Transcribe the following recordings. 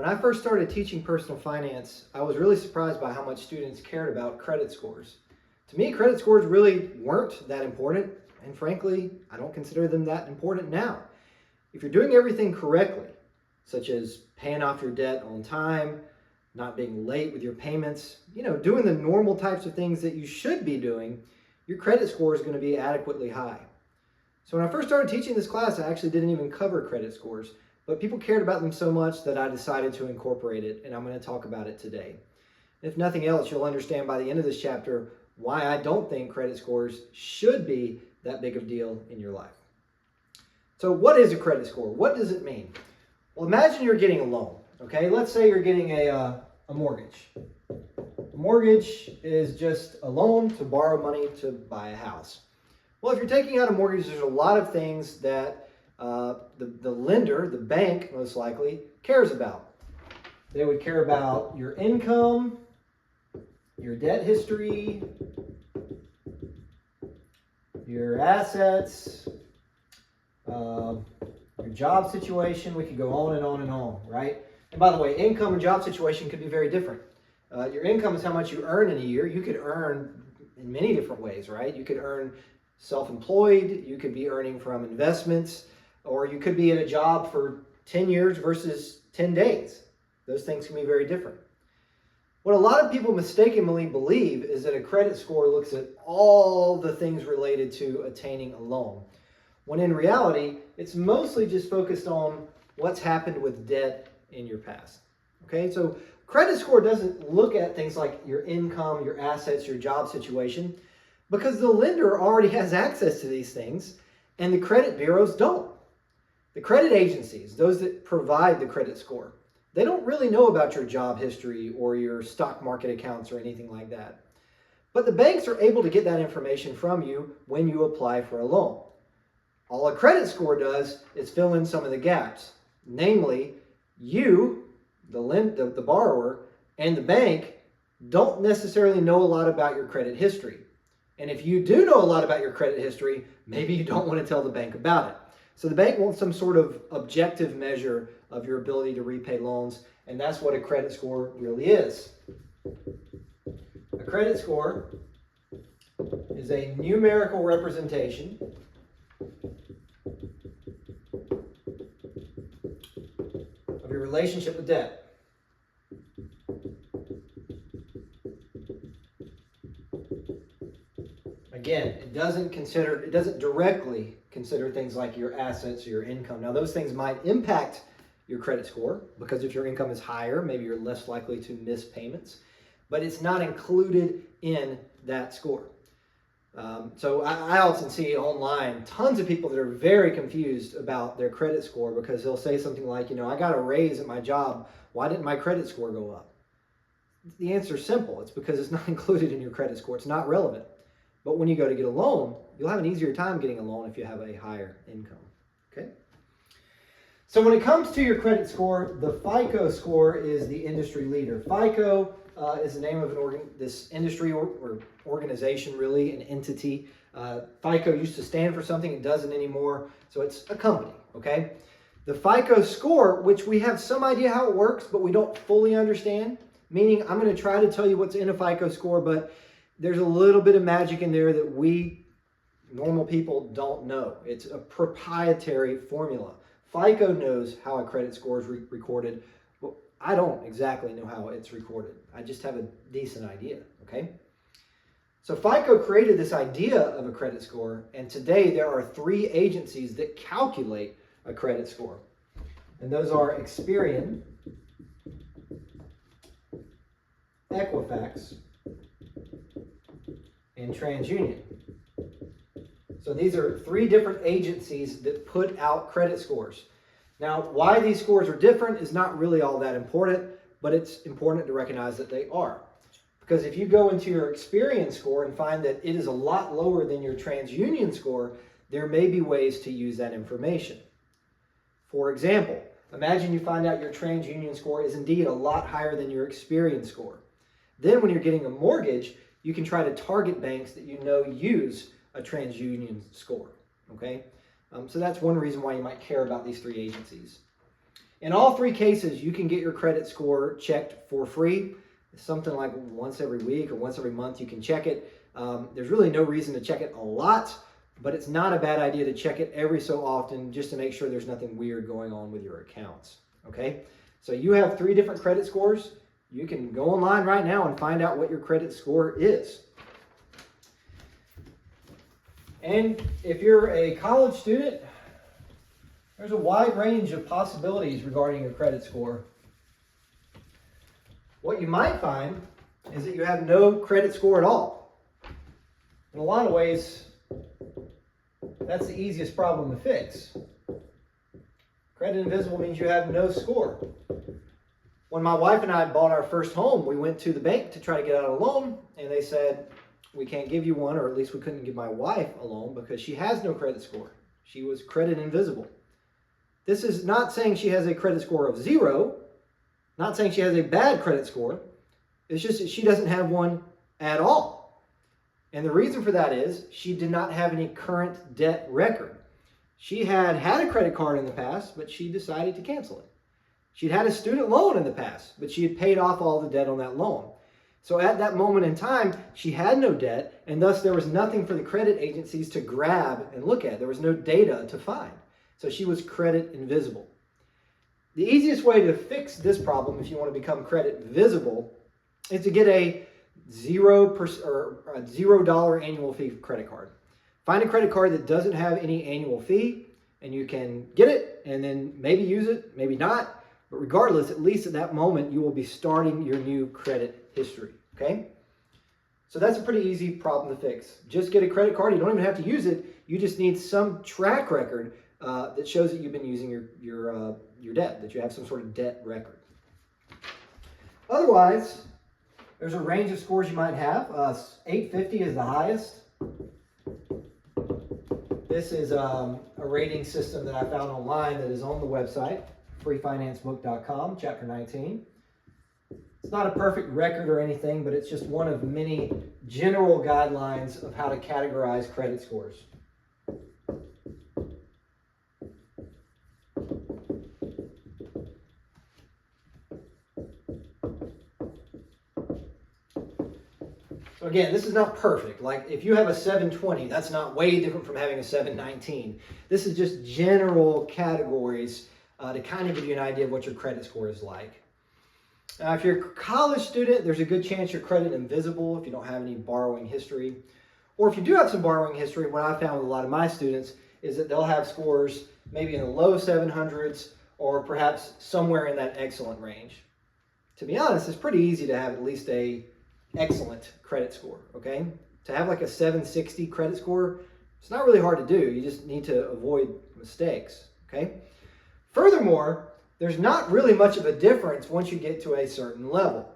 When I first started teaching personal finance, I was really surprised by how much students cared about credit scores. To me, credit scores really weren't that important, and frankly, I don't consider them that important now. If you're doing everything correctly, such as paying off your debt on time, not being late with your payments, doing the normal types of things that you should be doing, your credit score is going to be adequately high. So when I first started teaching this class, I actually didn't even cover credit scores. But people cared about them so much that I decided to incorporate it, and I'm going to talk about it today. If nothing else, you'll understand by the end of this chapter why I don't think credit scores should be that big of a deal in your life. So what is a credit score? What does it mean? Well, imagine you're getting a loan, okay? Let's say you're getting a mortgage. A mortgage is just a loan to borrow money to buy a house. Well, if you're taking out a mortgage, there's a lot of things that the lender, the bank most likely, cares about. They would care about your income, your debt history, your assets, your job situation. We could go on and on and on, right? And by the way, income and job situation could be very different. Your income is how much you earn in a year. You could earn in many different ways, right? You could earn self-employed, you could be earning from investments, or you could be in a job for 10 years versus 10 days. Those things can be very different. What a lot of people mistakenly believe is that a credit score looks at all the things related to attaining a loan, when in reality, it's mostly just focused on what's happened with debt in your past. Okay, so credit score doesn't look at things like your income, your assets, your job situation, because the lender already has access to these things and the credit bureaus don't. The credit agencies, those that provide the credit score, they don't really know about your job history or your stock market accounts or anything like that. But the banks are able to get that information from you when you apply for a loan. All a credit score does is fill in some of the gaps. Namely, you, the borrower, and the bank don't necessarily know a lot about your credit history. And if you do know a lot about your credit history, maybe you don't want to tell the bank about it. So the bank wants some sort of objective measure of your ability to repay loans, and that's what a credit score really is. A credit score is a numerical representation of your relationship with debt. Again, it doesn't directly consider things like your assets or your income. Now, those things might impact your credit score because if your income is higher, maybe you're less likely to miss payments, but it's not included in that score. So I often see online tons of people that are very confused about their credit score because they'll say something like, I got a raise at my job. Why didn't my credit score go up? The answer is simple. It's because it's not included in your credit score. It's not relevant. But when you go to get a loan, you'll have an easier time getting a loan if you have a higher income. Okay? So when it comes to your credit score, the FICO score is the industry leader. FICO is the name of this industry or organization, really, an entity. FICO used to stand for something, it doesn't anymore, so it's a company, okay? The FICO score, which we have some idea how it works, but we don't fully understand, meaning I'm going to try to tell you what's in a FICO score, but there's a little bit of magic in there that we normal people don't know. It's a proprietary formula. FICO knows how a credit score is recorded. Well, I don't exactly know how it's recorded. I just have a decent idea, okay? So FICO created this idea of a credit score, and today there are 3 agencies that calculate a credit score. And those are Experian, Equifax, and TransUnion. So these are 3 different agencies that put out credit scores. Now, why these scores are different is not really all that important, but it's important to recognize that they are. Because if you go into your Experian score and find that it is a lot lower than your TransUnion score, there may be ways to use that information. For example, imagine you find out your TransUnion score is indeed a lot higher than your Experian score. Then when you're getting a mortgage, you can try to target banks that you know use a TransUnion score, okay? So that's one reason why you might care about these 3 agencies. In all three cases, you can get your credit score checked for free. It's something like once every week or once every month you can check it. There's really no reason to check it a lot, but it's not a bad idea to check it every so often just to make sure there's nothing weird going on with your accounts. Okay, so you have 3 different credit scores. You can go online right now and find out what your credit score is. And if you're a college student, there's a wide range of possibilities regarding your credit score. What you might find is that you have no credit score at all. In a lot of ways, that's the easiest problem to fix. Credit invisible means you have no score. When my wife and I bought our first home, we went to the bank to try to get out a loan, and they said, we can't give you one, or at least we couldn't give my wife a loan because she has no credit score. She was credit invisible. This is not saying she has a credit score of 0, not saying she has a bad credit score. It's just that she doesn't have one at all. And the reason for that is she did not have any current debt record. She had a credit card in the past, but she decided to cancel it. She'd had a student loan in the past, but she had paid off all the debt on that loan. So at that moment in time, she had no debt, and thus there was nothing for the credit agencies to grab and look at. There was no data to find. So she was credit invisible. The easiest way to fix this problem, if you want to become credit visible, is to get a $0 annual fee credit card. Find a credit card that doesn't have any annual fee, and you can get it and then maybe use it, maybe not. But regardless, at least at that moment, you will be starting your new credit history, okay? So that's a pretty easy problem to fix. Just get a credit card. You don't even have to use it. You just need some track record that shows that you've been using your debt, that you have some sort of debt record. Otherwise, there's a range of scores you might have. 850 is the highest. This is a rating system that I found online that is on the website, freefinancebook.com, chapter 19. It's not a perfect record or anything, but it's just one of many general guidelines of how to categorize credit scores. So again, this is not perfect. Like if you have a 720, that's not way different from having a 719. This is just general categories to kind of give you an idea of what your credit score is like. Now, if you're a college student, there's a good chance you're credit invisible if you don't have any borrowing history. Or if you do have some borrowing history, what I found with a lot of my students is that they'll have scores maybe in the low 700s or perhaps somewhere in that excellent range. To be honest, it's pretty easy to have at least a excellent credit score, okay? To have like a 760 credit score, it's not really hard to do. You just need to avoid mistakes, okay? Furthermore, there's not really much of a difference once you get to a certain level.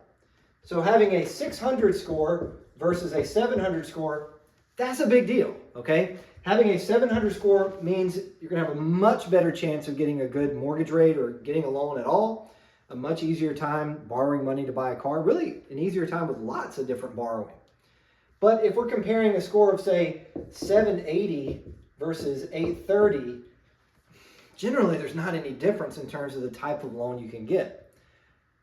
So having a 600 score versus a 700 score, that's a big deal, okay? Having a 700 score means you're going to have a much better chance of getting a good mortgage rate or getting a loan at all, a much easier time borrowing money to buy a car, really an easier time with lots of different borrowing. But if we're comparing a score of, say, 780 versus 830, generally there's not any difference in terms of the type of loan you can get.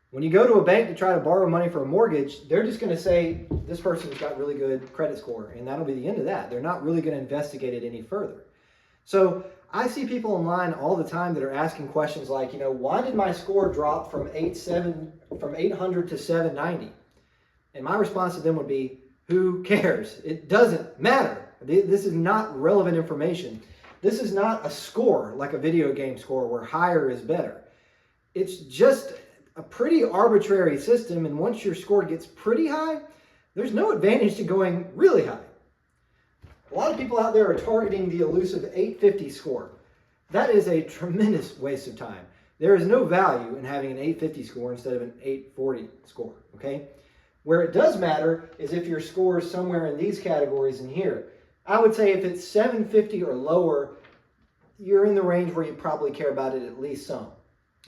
When you go to a bank to try to borrow money for a mortgage, they're just going to say, this person's got really good credit score, and that'll be the end of that. They're not really going to investigate it any further. So I see people online all the time that are asking questions like, why did my score drop from 800 to 790? And my response to them would be, who cares? It doesn't matter. This is not relevant information. This is not a score like a video game score where higher is better. It's just a pretty arbitrary system, and once your score gets pretty high, there's no advantage to going really high. A lot of people out there are targeting the elusive 850 score. That is a tremendous waste of time. There is no value in having an 850 score instead of an 840 score, okay? Where it does matter is if your score is somewhere in these categories in here. I would say if it's 750 or lower, you're in the range where you probably care about it at least some,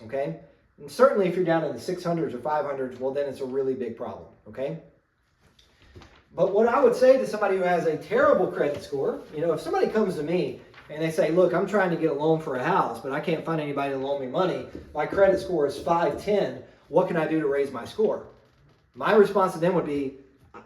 okay? And certainly if you're down in the 600s or 500s, well, then it's a really big problem, okay? But what I would say to somebody who has a terrible credit score, if somebody comes to me and they say, look, I'm trying to get a loan for a house, but I can't find anybody to loan me money. My credit score is 510. What can I do to raise my score? My response to them would be,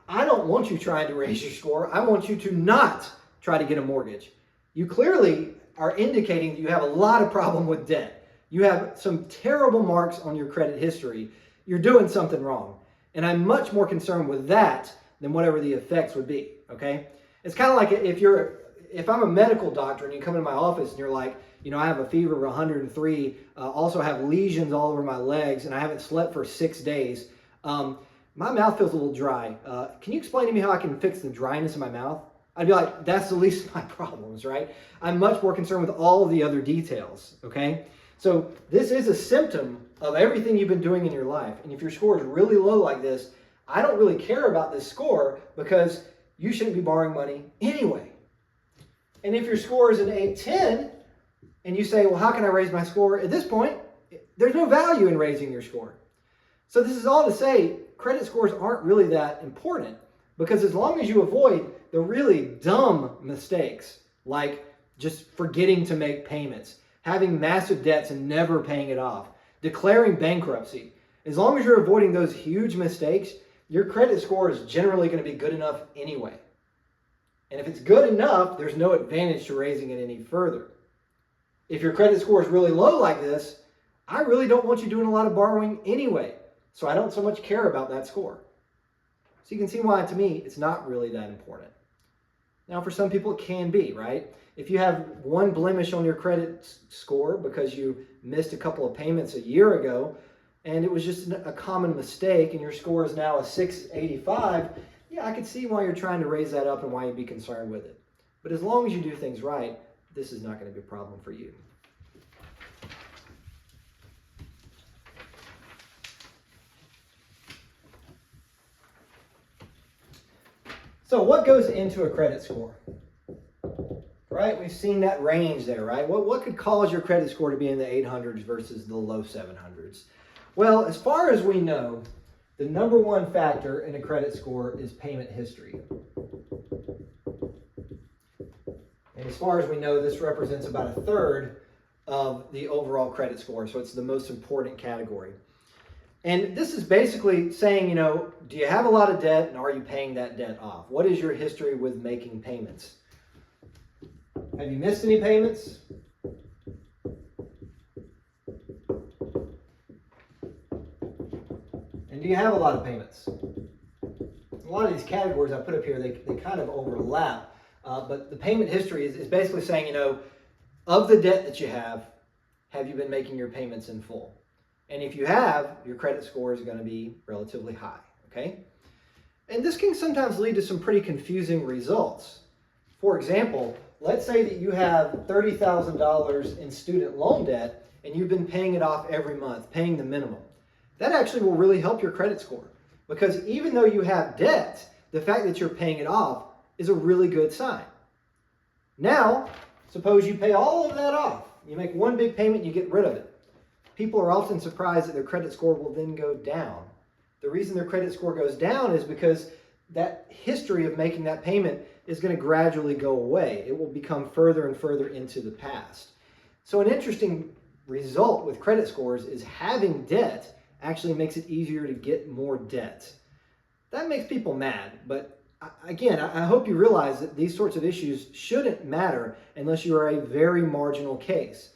I don't want you trying to raise your score. I want you to not try to get a mortgage. You clearly are indicating that you have a lot of problem with debt. You have some terrible marks on your credit history. You're doing something wrong. And I'm much more concerned with that than whatever the effects would be, okay? It's kind of like if I'm a medical doctor and you come into my office and you're like, I have a fever of 103, also have lesions all over my legs, and I haven't slept for 6 days. My mouth feels a little dry. Can you explain to me how I can fix the dryness in my mouth? I'd be like, that's the least of my problems, right? I'm much more concerned with all of the other details, okay? So this is a symptom of everything you've been doing in your life. And if your score is really low like this, I don't really care about this score because you shouldn't be borrowing money anyway. And if your score is an 810 and you say, well, how can I raise my score? At this point, there's no value in raising your score. So this is all to say, credit scores aren't really that important because as long as you avoid the really dumb mistakes, like just forgetting to make payments, having massive debts and never paying it off, declaring bankruptcy, as long as you're avoiding those huge mistakes, your credit score is generally going to be good enough anyway. And if it's good enough, there's no advantage to raising it any further. If your credit score is really low like this, I really don't want you doing a lot of borrowing anyway. So I don't so much care about that score. So you can see why, to me, it's not really that important. Now, for some people, it can be, right? If you have one blemish on your credit score because you missed a couple of payments a year ago, and it was just a common mistake, and your score is now a 685, yeah, I could see why you're trying to raise that up and why you'd be concerned with it. But as long as you do things right, this is not going to be a problem for you. So what goes into a credit score? Right? We've seen that range there, right? What could cause your credit score to be in the 800s versus the low 700s? Well, as far as we know, the number one factor in a credit score is payment history. And as far as we know, this represents about a third of the overall credit score. So it's the most important category. And this is basically saying, do you have a lot of debt and are you paying that debt off? What is your history with making payments? Have you missed any payments? And do you have a lot of payments? A lot of these categories I put up here, they kind of overlap. But the payment history is basically saying, of the debt that you have you been making your payments in full? And if you have, your credit score is going to be relatively high, okay? And this can sometimes lead to some pretty confusing results. For example, let's say that you have $30,000 in student loan debt and you've been paying it off every month, paying the minimum. That actually will really help your credit score because even though you have debt, the fact that you're paying it off is a really good sign. Now, suppose you pay all of that off. You make one big payment, you get rid of it. People are often surprised that their credit score will then go down. The reason their credit score goes down is because that history of making that payment is going to gradually go away. It will become further and further into the past. So an interesting result with credit scores is having debt actually makes it easier to get more debt. That makes people mad, but again, I hope you realize that these sorts of issues shouldn't matter unless you are a very marginal case.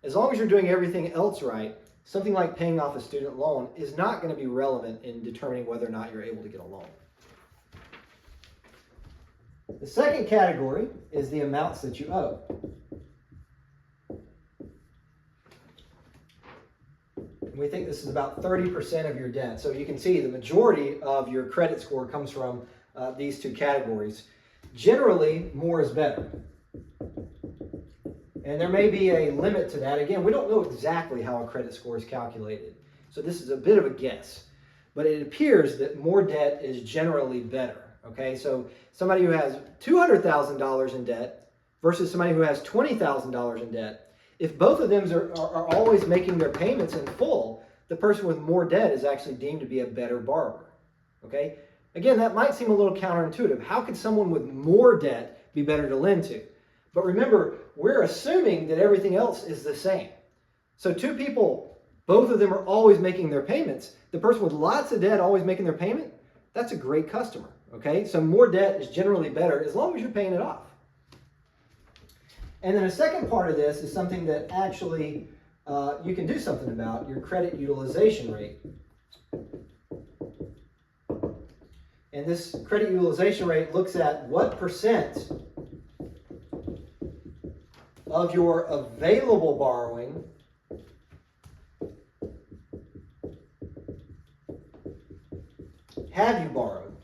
As long as you're doing everything else right, something like paying off a student loan is not going to be relevant in determining whether or not you're able to get a loan. The second category is the amounts that you owe. And we think this is about 30% of your debt. So you can see the majority of your credit score comes from these two categories. Generally, more is better. And there may be a limit to that. Again, we don't know exactly how a credit score is calculated. So this is a bit of a guess. But it appears that more debt is generally better. Okay, so somebody who has $200,000 in debt versus somebody who has $20,000 in debt, if both of them are always making their payments in full, the person with more debt is actually deemed to be a better borrower. Okay, again, that might seem a little counterintuitive. How could someone with more debt be better to lend to? But remember, we're assuming that everything else is the same. So two people, both of them are always making their payments. The person with lots of debt always making their payment, that's a great customer, okay? So more debt is generally better as long as you're paying it off. And then a second part of this is something that actually you can do something about, your credit utilization rate. And this credit utilization rate looks at what percent of your available borrowing have you borrowed.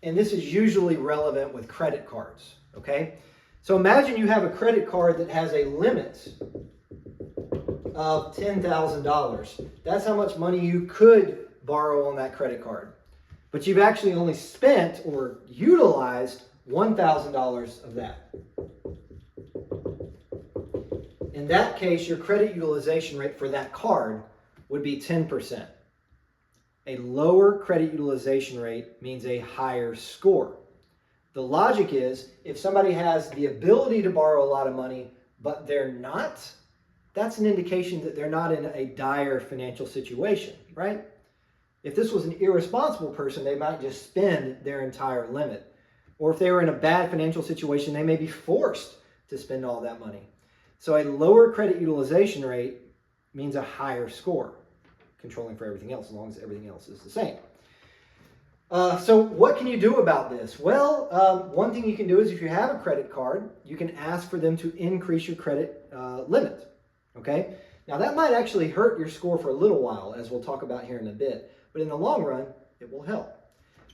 And this is usually relevant with credit cards, okay? So imagine you have a credit card that has a limit of $10,000. That's how much money you could borrow on that credit card. But you've actually only spent or utilized $1,000 of that. In that case, your credit utilization rate for that card would be 10%. A lower credit utilization rate means a higher score. The logic is, if somebody has the ability to borrow a lot of money, but they're not, that's an indication that they're not in a dire financial situation, right? If this was an irresponsible person, they might just spend their entire limit. Or if they were in a bad financial situation, they may be forced to spend all that money. So a lower credit utilization rate means a higher score, controlling for everything else, as long as everything else is the same. So what can you do about this? Well, one thing you can do is if you have a credit card, you can ask for them to increase your credit limit, okay? Now that might actually hurt your score for a little while, as we'll talk about here in a bit, but in the long run, it will help.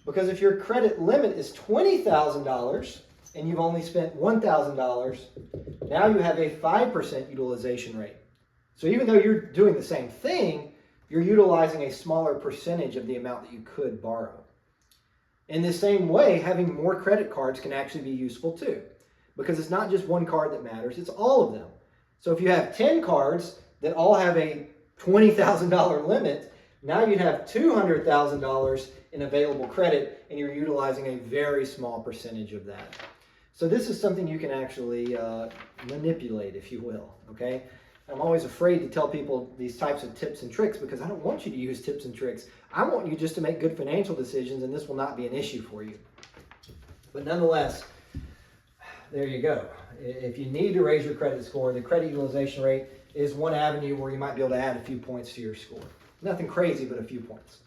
Because if your credit limit is $20,000 and you've only spent $1,000, now you have a 5% utilization rate. So even though you're doing the same thing, you're utilizing a smaller percentage of the amount that you could borrow. In the same way, having more credit cards can actually be useful too, because it's not just one card that matters, it's all of them. So if you have 10 cards that all have a $20,000 limit, now you'd have $200,000 in available credit, and you're utilizing a very small percentage of that. So this is something you can actually manipulate, if you will, okay? I'm always afraid to tell people these types of tips and tricks because I don't want you to use tips and tricks. I want you just to make good financial decisions, and this will not be an issue for you. But nonetheless, there you go. If you need to raise your credit score, the credit utilization rate is one avenue where you might be able to add a few points to your score. Nothing crazy, but a few points.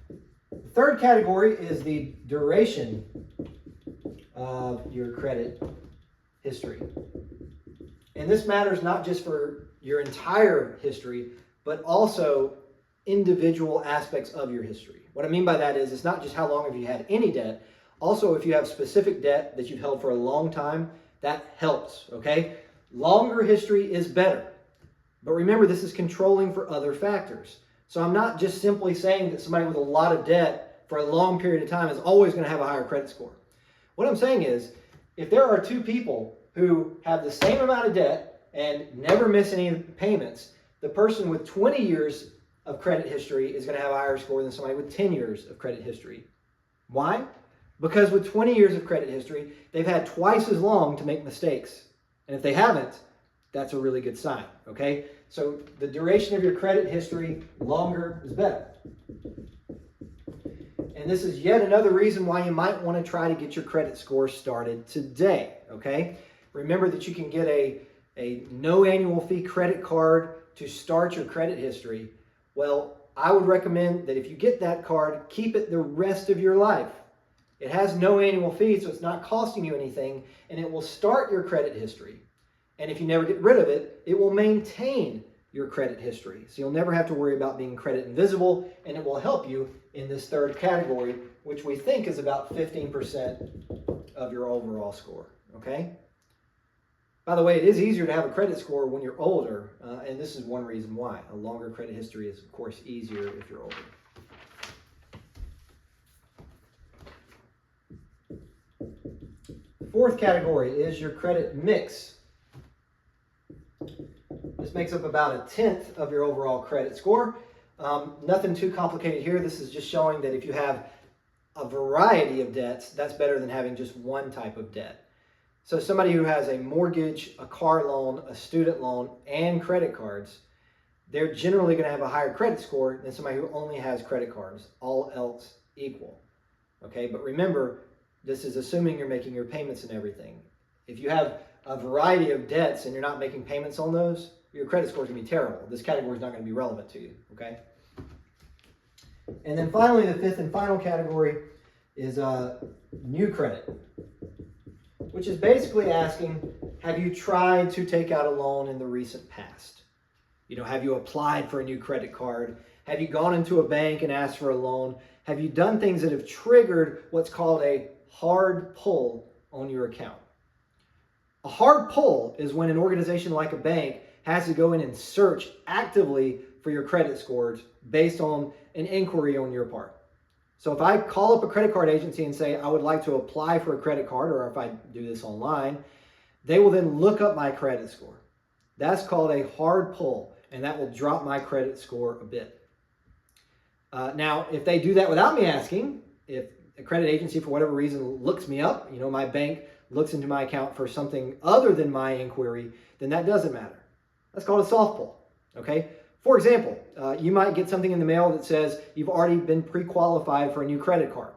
The third category is the duration of your credit history. And this matters not just for your entire history, but also individual aspects of your history. What I mean by that is it's not just how long have you had any debt. Also, if you have specific debt that you've held for a long time, that helps, okay? Longer history is better. But remember, this is controlling for other factors. So I'm not just simply saying that somebody with a lot of debt for a long period of time is always going to have a higher credit score. What I'm saying is, if there are two people who have the same amount of debt and never miss any payments, the person with 20 years of credit history is going to have a higher score than somebody with 10 years of credit history. Why? Because with 20 years of credit history, they've had twice as long to make mistakes. And if they haven't, that's a really good sign, okay? So the duration of your credit history, longer is better. And this is yet another reason why you might want to try to get your credit score started today, okay? Remember that you can get a no annual fee credit card to start your credit history. Well, I would recommend that if you get that card, keep it the rest of your life. It has no annual fee, so it's not costing you anything, and it will start your credit history. And if you never get rid of it, it will maintain your credit history. So you'll never have to worry about being credit invisible, and it will help you in this third category, which we think is about 15% of your overall score, okay? By the way, it is easier to have a credit score when you're older, and this is one reason why. A longer credit history is, of course, easier if you're older. Fourth category is your credit mix. This makes up about 1/10 of your overall credit score. Nothing too complicated here. This is just showing that if you have a variety of debts, that's better than having just one type of debt. So somebody who has a mortgage, a car loan, a student loan, and credit cards, they're generally going to have a higher credit score than somebody who only has credit cards, all else equal. Okay, but remember, this is assuming you're making your payments and everything. If you have a variety of debts and you're not making payments on those, your credit score is going to be terrible. This category is not going to be relevant to you, okay? And then finally, the fifth and final category is new credit, which is basically asking, have you tried to take out a loan in the recent past? You know, have you applied for a new credit card? Have you gone into a bank and asked for a loan? Have you done things that have triggered what's called a hard pull on your account? A hard pull is when an organization like a bank has to go in and search actively for your credit scores based on an inquiry on your part. So if I call up a credit card agency and say, I would like to apply for a credit card, or if I do this online, they will then look up my credit score. That's called a hard pull, and that will drop my credit score a bit. Now, if they do that without me asking, if a credit agency for whatever reason looks me up, you know, my bank looks into my account for something other than my inquiry, then that doesn't matter. That's called a soft pull, okay? For example, you might get something in the mail that says you've already been pre-qualified for a new credit card.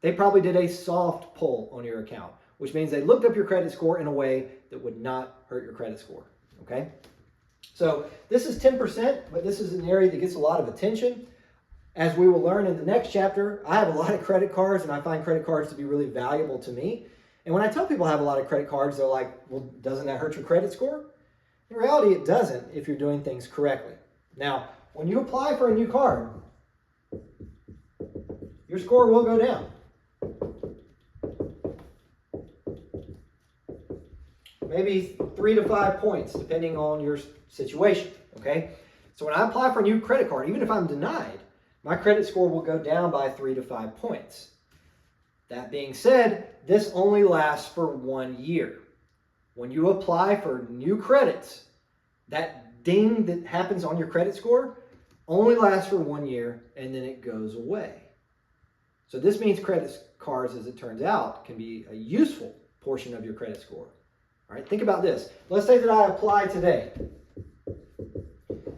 They probably did a soft pull on your account, which means they looked up your credit score in a way that would not hurt your credit score, okay? So this is 10%, but this is an area that gets a lot of attention. As we will learn in the next chapter, I have a lot of credit cards, and I find credit cards to be really valuable to me. And when I tell people I have a lot of credit cards, they're like, well, doesn't that hurt your credit score? In reality, it doesn't if you're doing things correctly. Now, when you apply for a new card, your score will go down. Maybe 3 to 5 points, depending on your situation, okay? So when I apply for a new credit card, even if I'm denied, my credit score will go down by 3 to 5 points. That being said, this only lasts for 1 year. When you apply for new credits, that ding that happens on your credit score only lasts for 1 year, and then it goes away. So this means credit cards, as it turns out, can be a useful portion of your credit score. All right, think about this. Let's say that I apply today.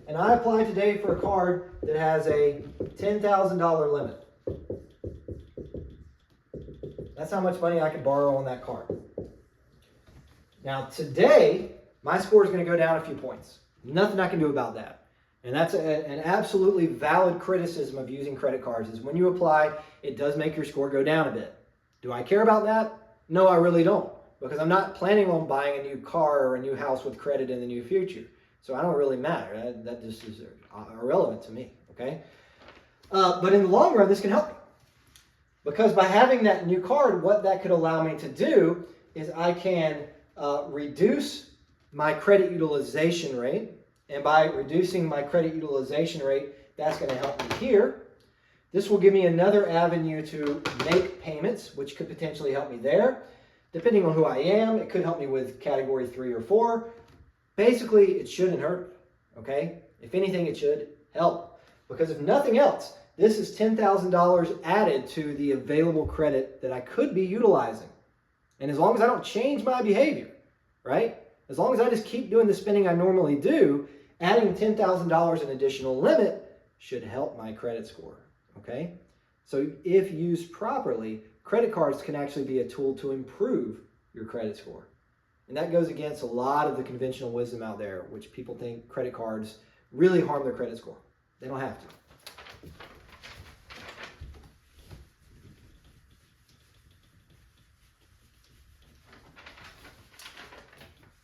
And I apply today for a card that has a $10,000 limit. That's how much money I can borrow on that card. Now today, my score is going to go down a few points. Nothing I can do about that. And that's an absolutely valid criticism of using credit cards, is when you apply, it does make your score go down a bit. Do I care about that? No, I really don't. Because I'm not planning on buying a new car or a new house with credit in the near future. So I don't really matter. That just is irrelevant to me, okay? But in the long run, this can help me. Because by having that new card, what that could allow me to do is I can reduce my credit utilization rate. And by reducing my credit utilization rate, that's going to help me here. This will give me another avenue to make payments, which could potentially help me there. Depending on who I am, it could help me with category 3 or 4. Basically, it shouldn't hurt, okay? If anything, it should help. Because if nothing else, this is $10,000 added to the available credit that I could be utilizing. And as long as I don't change my behavior, right? As long as I just keep doing the spending I normally do, adding $10,000 in additional limit should help my credit score, okay? So if used properly, credit cards can actually be a tool to improve your credit score. And that goes against a lot of the conventional wisdom out there, which people think credit cards really harm their credit score. They don't have to.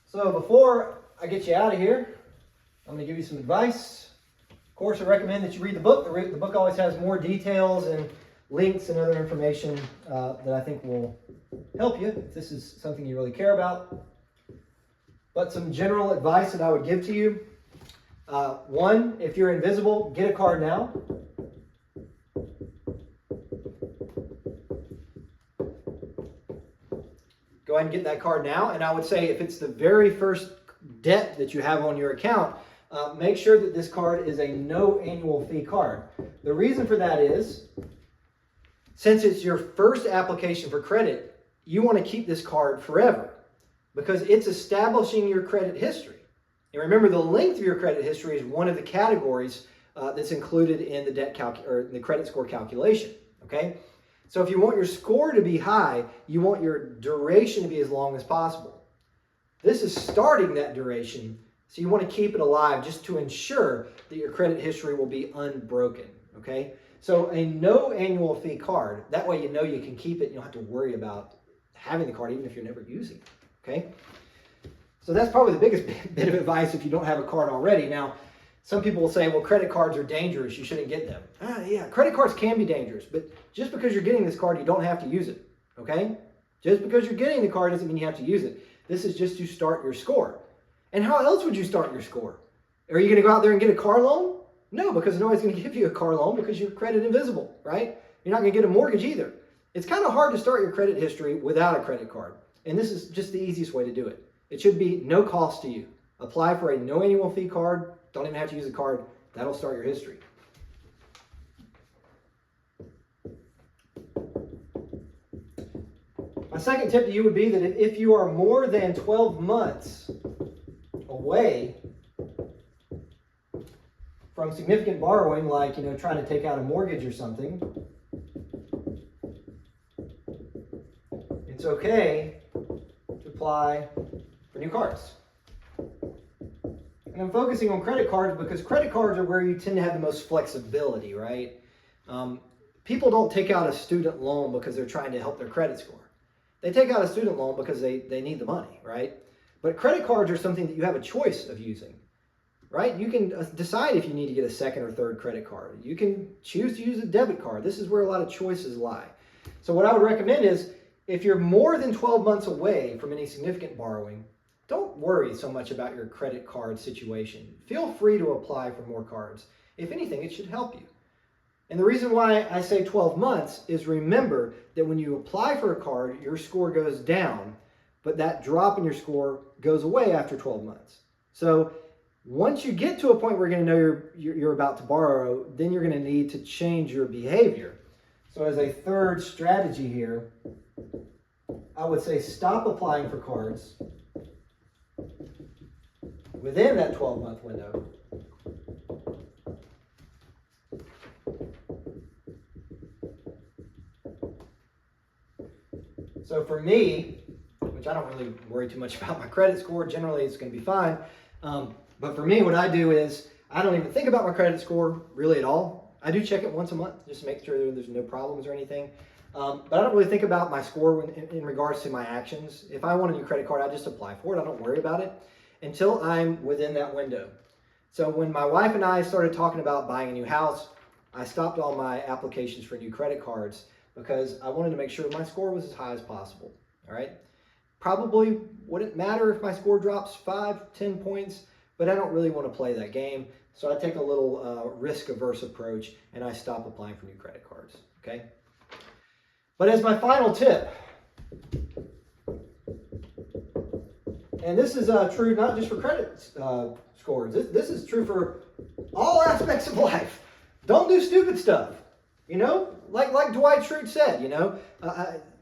So before I get you out of here, I'm going to give you some advice. Of course, I recommend that you read the book. The book always has more details and links and other information that I think will help you if this is something you really care about. But some general advice that I would give to you. One, if you're invisible, get a card now. Go ahead and get that card now. And I would say if it's the very first debt that you have on your account, make sure that this card is a no annual fee card. The reason for that is Since it's your first application for credit, you want to keep this card forever because it's establishing your credit history. And remember, the length of your credit history is one of the categories that's included in the the credit score calculation. Okay, so if you want your score to be high, you want your duration to be as long as possible. This is starting that duration, so you want to keep it alive just to ensure that your credit history will be unbroken. Okay, so a no annual fee card. That way, you know you can keep it. You don't have to worry about having the card even if you're never using it. Okay. So that's probably the biggest bit of advice if you don't have a card already. Now, some people will say, well, credit cards are dangerous. You shouldn't get them. Yeah, credit cards can be dangerous, but just because you're getting this card, you don't have to use it, okay? Just because you're getting the card doesn't mean you have to use it. This is just to start your score. And how else would you start your score? Are you going to go out there and get a car loan? No, because nobody's going to give you a car loan because you're credit invisible, right? You're not going to get a mortgage either. It's kind of hard to start your credit history without a credit card, and this is just the easiest way to do it. It should be no cost to you. Apply for a no annual fee card. Don't even have to use a card. That'll start your history. My second tip to you would be that if you are more than 12 months away from significant borrowing, like trying to take out a mortgage or something, it's okay to apply for new cards. And I'm focusing on credit cards because credit cards are where you tend to have the most flexibility, right? People don't take out a student loan because they're trying to help their credit score. They take out a student loan because they need the money, right? But credit cards are something that you have a choice of using, right? You can decide if you need to get a second or third credit card. You can choose to use a debit card. This is where a lot of choices lie. So what I would recommend is if you're more than 12 months away from any significant borrowing, don't worry so much about your credit card situation. Feel free to apply for more cards. If anything, it should help you. And the reason why I say 12 months is remember that when you apply for a card, your score goes down, but that drop in your score goes away after 12 months. So once you get to a point where you're going to know you're about to borrow, then you're going to need to change your behavior. So as a third strategy here, I would say stop applying for cards within that 12-month window. So for me, which I don't really worry too much about my credit score, generally it's going to be fine. But for me, what I do is I don't even think about my credit score really at all. I do check it once a month just to make sure there's no problems or anything. But I don't really think about my score in regards to my actions. If I want a new credit card, I just apply for it. I don't worry about it until I'm within that window. So when my wife and I started talking about buying a new house, I stopped all my applications for new credit cards because I wanted to make sure my score was as high as possible. All right. Probably wouldn't matter if my score drops 5, 10 points, but I don't really want to play that game. So I take a little risk-averse approach and I stop applying for new credit cards. Okay. But as my final tip, and this is true not just for credit scores. This is true for all aspects of life. Don't do stupid stuff. Like Dwight Schrute said,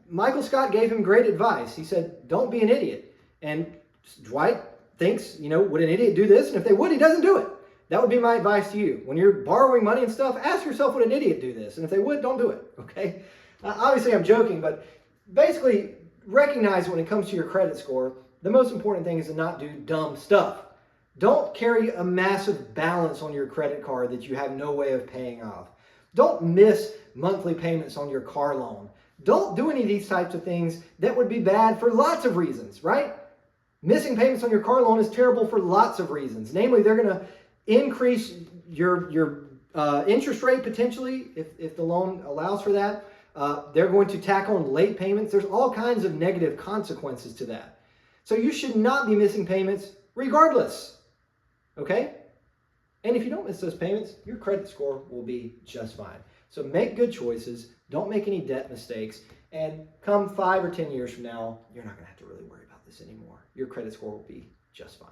Michael Scott gave him great advice. He said, don't be an idiot. And Dwight thinks, would an idiot do this? And if they would, he doesn't do it. That would be my advice to you. When you're borrowing money and stuff, ask yourself, would an idiot do this? And if they would, don't do it, okay? Obviously, I'm joking, but basically recognize when it comes to your credit score, the most important thing is to not do dumb stuff. Don't carry a massive balance on your credit card that you have no way of paying off. Don't miss monthly payments on your car loan. Don't do any of these types of things that would be bad for lots of reasons, right? Missing payments on your car loan is terrible for lots of reasons. Namely, they're going to increase your interest rate potentially if the loan allows for that. They're going to tack on late payments. There's all kinds of negative consequences to that. So you should not be missing payments regardless, okay? And if you don't miss those payments, your credit score will be just fine. So make good choices, don't make any debt mistakes, and come 5 or 10 years from now, you're not going to have to really worry about this anymore. Your credit score will be just fine.